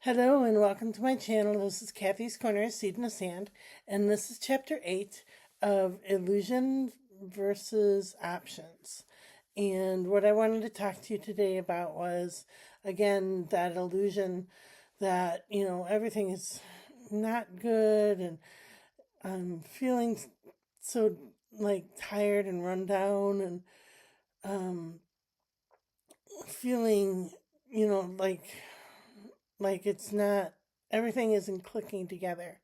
Hello and welcome to my channel. This is Kathy's Corner, Seed in the Sand, and this is chapter 8 of Illusion versus Options. And what I wanted to talk to you today about was, again, that illusion that, everything is not good, and I'm feeling so like tired and run down, and um, feeling, you know, like it's not, everything isn't clicking together.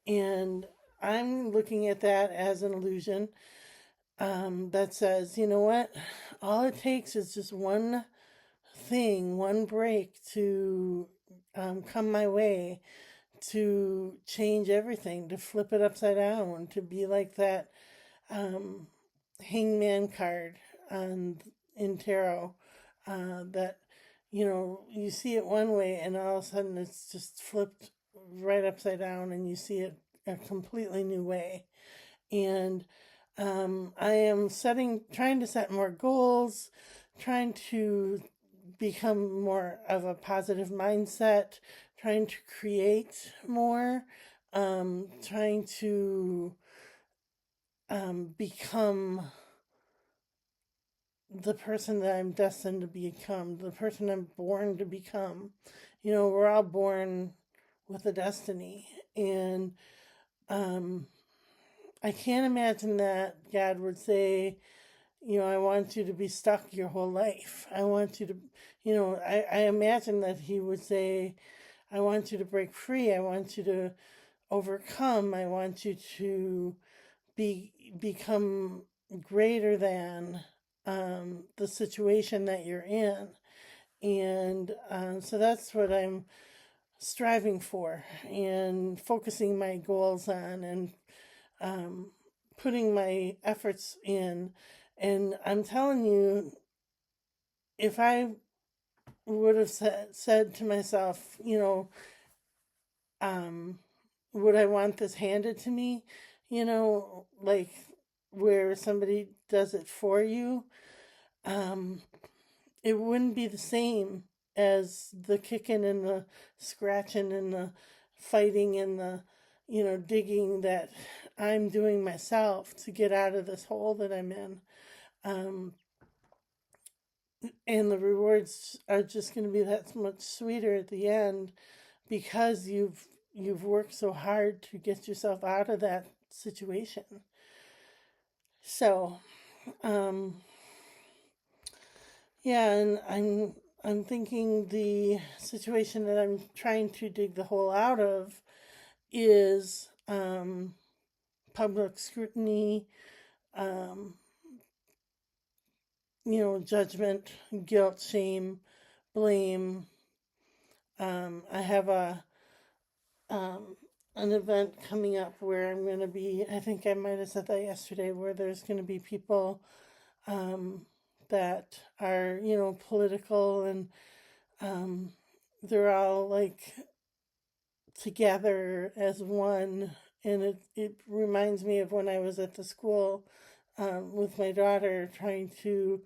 And I'm looking at that as an illusion, that says, you know what? All it takes is just one thing, one break to come my way, to change everything, to flip it upside down, to be like that um, hangman card on in tarot, that you see it one way and all of a sudden it's just flipped right upside down and you see it a completely new way. And I am trying to set more goals, trying to become more of a positive mindset, trying to create more, trying to become the person that I'm destined to become, the person I'm born to become. We're all born with a destiny. And um, I can't imagine that God would say, I want you to be stuck your whole life. I want you to, I imagine that He would say, I want you to break free. I want you to overcome. I want you to become greater than the situation that you're in. And so that's what I'm striving for and focusing my goals on, and um, putting my efforts in. And I'm telling you, if I would have said to myself, um, would I want this handed to me? Like where somebody does it for you, um, it wouldn't be the same as the kicking and the scratching and the fighting and the, digging that I'm doing myself to get out of this hole that I'm in. Um, and the rewards are just going to be that much sweeter at the end, because you've worked so hard to get yourself out of that situation. So, um, yeah, and I'm thinking the situation that I'm trying to dig the hole out of is public scrutiny, um, judgment, guilt, shame, blame. I have um, an event coming up where I'm going to be, I think I might have said that yesterday, where there's going to be people um, that are, political, and um, they're all like together as one. And it reminds me of when I was at the school with my daughter trying to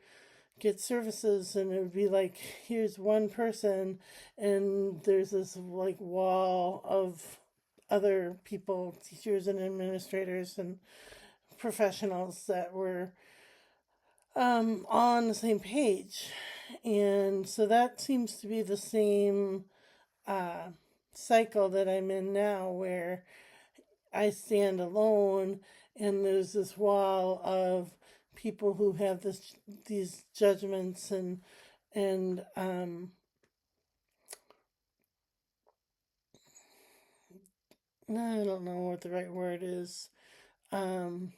get services, and it would be like, here's one person, and there's this like wall of other people, teachers and administrators and professionals that were all on the same page. And so that seems to be the same uh, cycle that I'm in now, where I stand alone and there's this wall of people who have these judgments, and I don't know what the right word is. Um,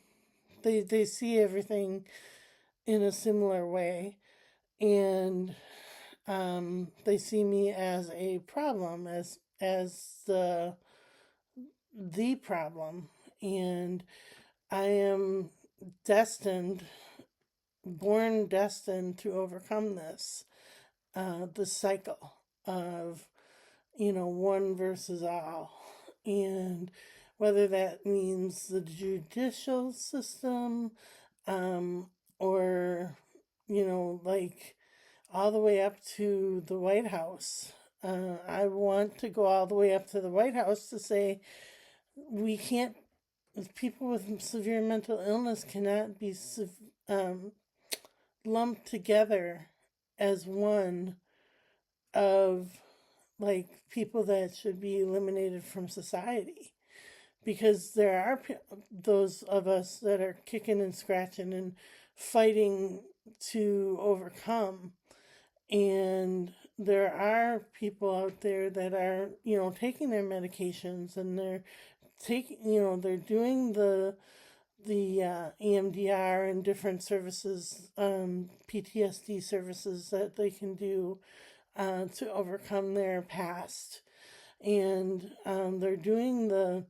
they see everything in a similar way, and they see me as a problem, as the problem. And I am destined, born destined to overcome this, the cycle of, one versus all. And whether that means the judicial system, um, or, like all the way up to the White House. I want to go all the way up to the White House to say we can't, people with severe mental illness cannot be lumped together as one of like people that should be eliminated from society, because there are those of us that are kicking and scratching and fighting to overcome, and there are people out there that are, taking their medications, and they're taking, they're doing the EMDR and different services, PTSD services that they can do to overcome their past. And they're doing the,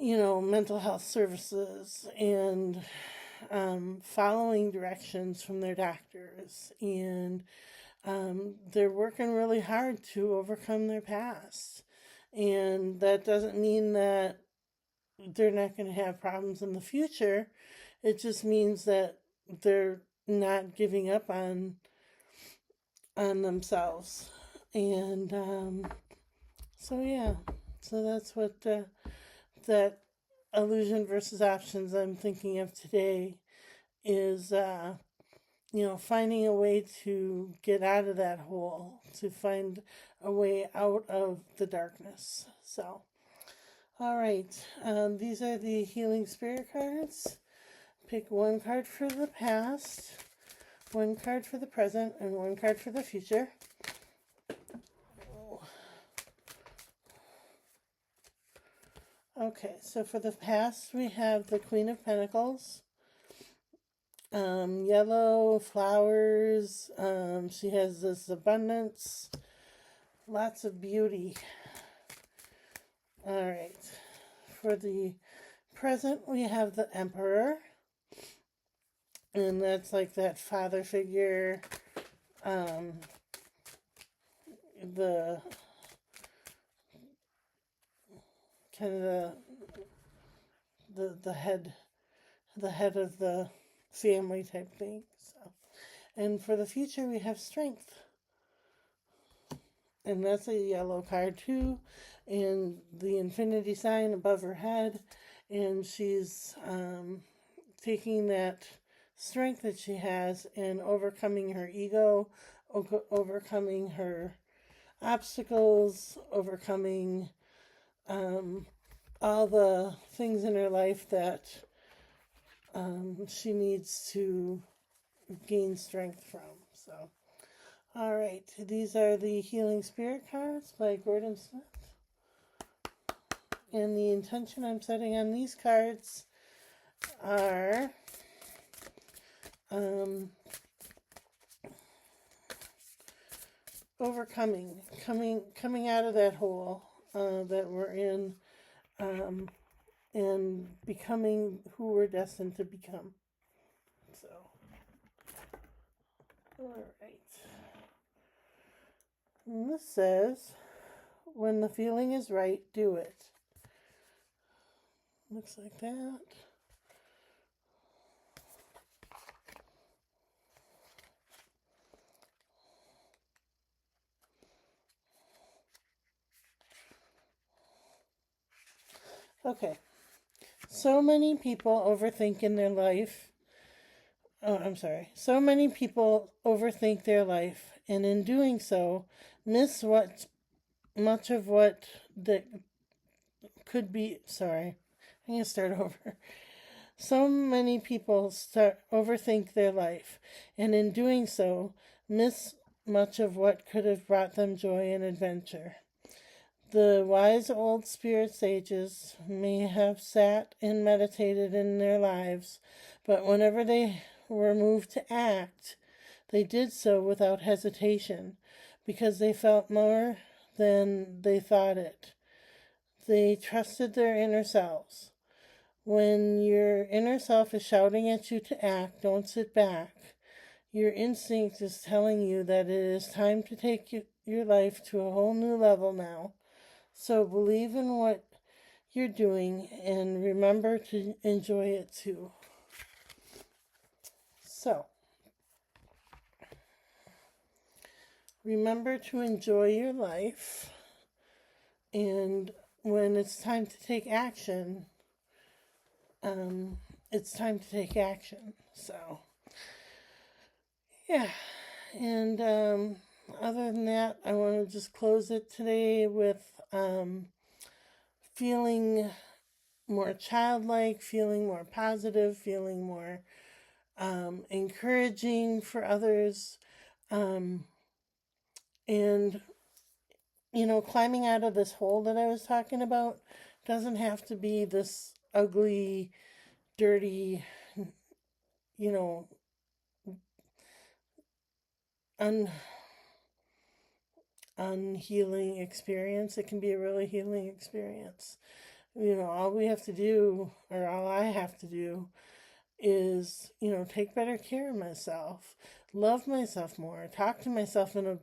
mental health services and following directions from their doctors. And they're working really hard to overcome their past. And that doesn't mean that they're not going to have problems in the future. It just means that they're not giving up on themselves. And so yeah, so that's what that illusion versus options I'm thinking of today is. Finding a way to get out of that hole, to find a way out of the darkness. So, all right, these are the healing spirit cards. Pick one card for the past, one card for the present, and one card for the future. Okay, so for the past, we have the Queen of Pentacles. Yellow flowers. She has this abundance, lots of beauty. All right. For the present, we have the Emperor, and that's like that father figure. The kind of the head of the family type thing. So, and for the future, we have Strength, and that's a yellow card too, and the infinity sign above her head, and she's taking that strength that she has and overcoming her ego, overcoming her obstacles, overcoming all the things in her life that she needs to gain strength from. So, all right, these are the Healing Spirit cards by Gordon Smith. And the intention I'm setting on these cards are overcoming, coming out of that hole that we're in, and becoming who we're destined to become. So, all right. And this says, when the feeling is right, do it. Looks like that. Okay. So many people overthink in their life. So many people overthink their life, and in doing so, miss much of what that could be. Sorry, I'm going to start over. So many people overthink their life, and in doing so, miss much of what could have brought them joy and adventure. The wise old spirit sages may have sat and meditated in their lives, but whenever they were moved to act, they did so without hesitation, because they felt more than they thought it. They trusted their inner selves. When your inner self is shouting at you to act, don't sit back. Your instinct is telling you that it is time to take your life to a whole new level now. So believe in what you're doing and remember to enjoy it too. So, remember to enjoy your life. And when it's time to take action, it's time to take action. So, yeah. And other than that, I want to just close it today with feeling more childlike, feeling more positive, feeling more encouraging for others. And, climbing out of this hole that I was talking about doesn't have to be this ugly, dirty, you know, un unhealing experience. It can be a really healing experience. All we have to do, or all I have to do, is, take better care of myself, love myself more, talk to myself in a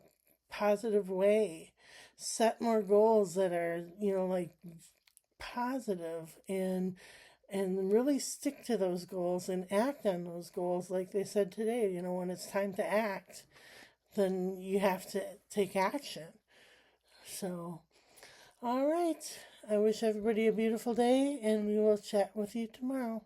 positive way, set more goals that are, like positive, and really stick to those goals and act on those goals. Like they said today, when it's time to act, then you have to take action. So, all right. I wish everybody a beautiful day, and we will chat with you tomorrow.